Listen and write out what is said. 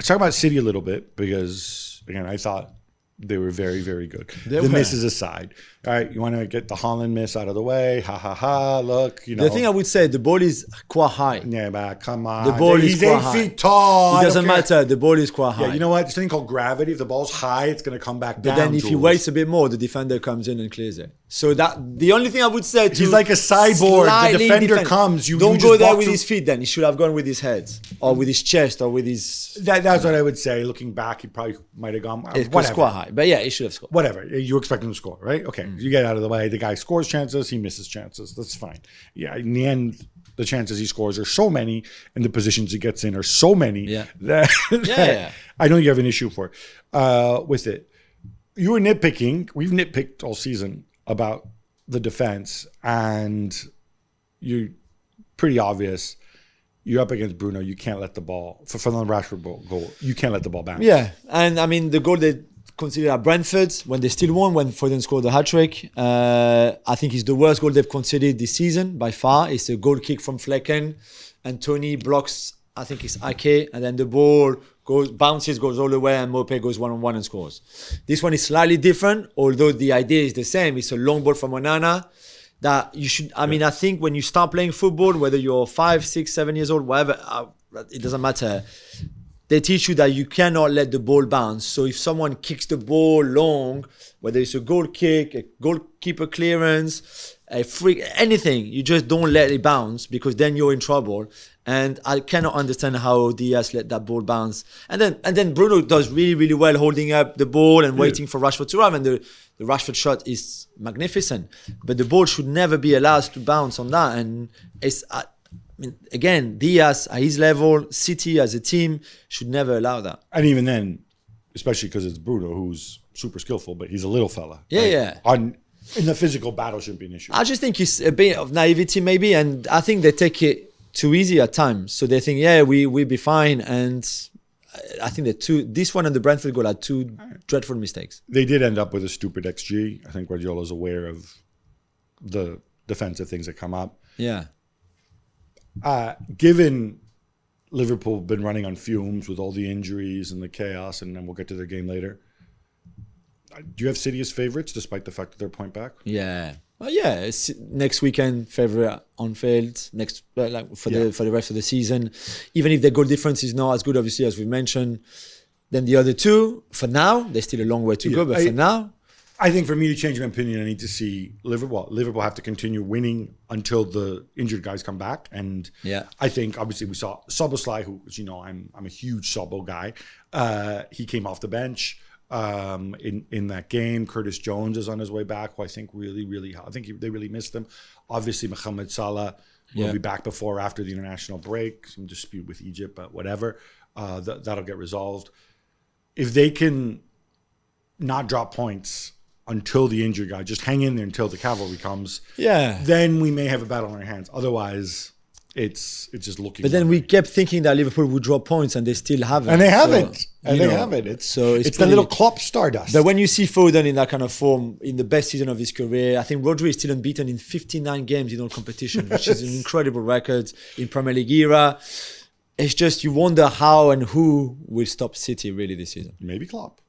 talk about City a little bit because, again, I thought they were very, very good. They the were. misses aside. All right, you want to get the Haaland miss out of the way. Ha, ha, ha. Look, you know. The thing I would say, the ball is quite high. Yeah, but come on. The ball is He's quite 8 high. feet tall. It doesn't matter. The ball is quite high. Yeah, you know what? There's something called gravity. If the ball's high, it's going to come back down. But then if he Jules. waits a bit more, the defender comes in and clears it. So that the only thing I would say to He's like a cyborg. The slightly defender comes. You don't just go there box with him. his feet then. He should have gone with his head or with his chest or with his... That's what I would say. Looking back, he probably might have gone. It was Whatever. quite high. But yeah, he should have scored. Whatever. You expect him to score, right? Okay. You get out of the way. The guy scores chances. He misses chances. That's fine. Yeah. In the end, the chances he scores are so many and the positions he gets in are so many that Yeah. I don't think you have an issue for with it. You were nitpicking. We've nitpicked all season about the defense, and you're pretty obvious. You're up against Bruno. You can't let the ball from the Rashford goal. You can't let the ball bounce. Yeah. And I mean, the goal they considered at Brentford when they still won, when Foden scored the hat-trick, I think it's the worst goal they've conceded this season by far. It's a goal kick from Flecken and Tony blocks, I think it's Ake, and then the ball bounces, goes all the way, and Mope goes one-on-one and scores. This one is slightly different, although the idea is the same. It's a long ball from Onana that you should, I mean, I think when you start playing football, whether you're 5, 6, 7 years old, whatever, it doesn't matter. They teach you that you cannot let the ball bounce. So if someone kicks the ball long, whether it's a goal kick, a goalkeeper clearance, a free, anything, you just don't let it bounce because then you're in trouble. And I cannot understand how Diaz let that ball bounce. And then Bruno does really, really well holding up the ball and waiting for Rashford to arrive. And the Rashford shot is magnificent. But the ball should never be allowed to bounce on that. And it's... I mean, again, Diaz at his level, City as a team should never allow that. And even then, especially because it's Bruno, who's super skillful, but he's a little fella. Yeah, right? yeah. In the physical battle shouldn't be an issue. I just think it's a bit of naivety maybe, and I think they take it too easy at times. So they think, yeah, we'll be fine. And I think this one and the Brentford goal are two dreadful mistakes. They did end up with a stupid XG. I think Guardiola's aware of the defensive things that come up. Yeah. Given Liverpool have been running on fumes with all the injuries and the chaos, and then we'll get to their game later, do you have City as favourites despite the fact that they're a point back? Yeah. Well, yeah. It's next weekend, favourite on field. For the rest of the season, even if their goal difference is not as good, obviously, as we mentioned, then the other two. For now, there's still a long way to go, but for now. I think for me to change my opinion, I need to see Liverpool have to continue winning until the injured guys come back. And I think obviously we saw Szoboszlai, who, as you know, I'm a huge Sobo guy. He came off the bench in that game. Curtis Jones is on his way back, who I think they really missed him. Obviously, Mohamed Salah will be back before or after the international break. Some dispute with Egypt, but whatever. That'll get resolved. If they can not drop points until the injured guy, just hang in there until the cavalry comes. Yeah. Then we may have a battle on our hands. Otherwise, it's just looking. But then we kept thinking that Liverpool would drop points, and they still haven't. And they haven't. It's the little Klopp stardust. But when you see Foden in that kind of form, in the best season of his career, I think Rodri is still unbeaten in 59 games in all competition, which is an incredible record in Premier League era. It's just you wonder how and who will stop City really this season. Maybe Klopp.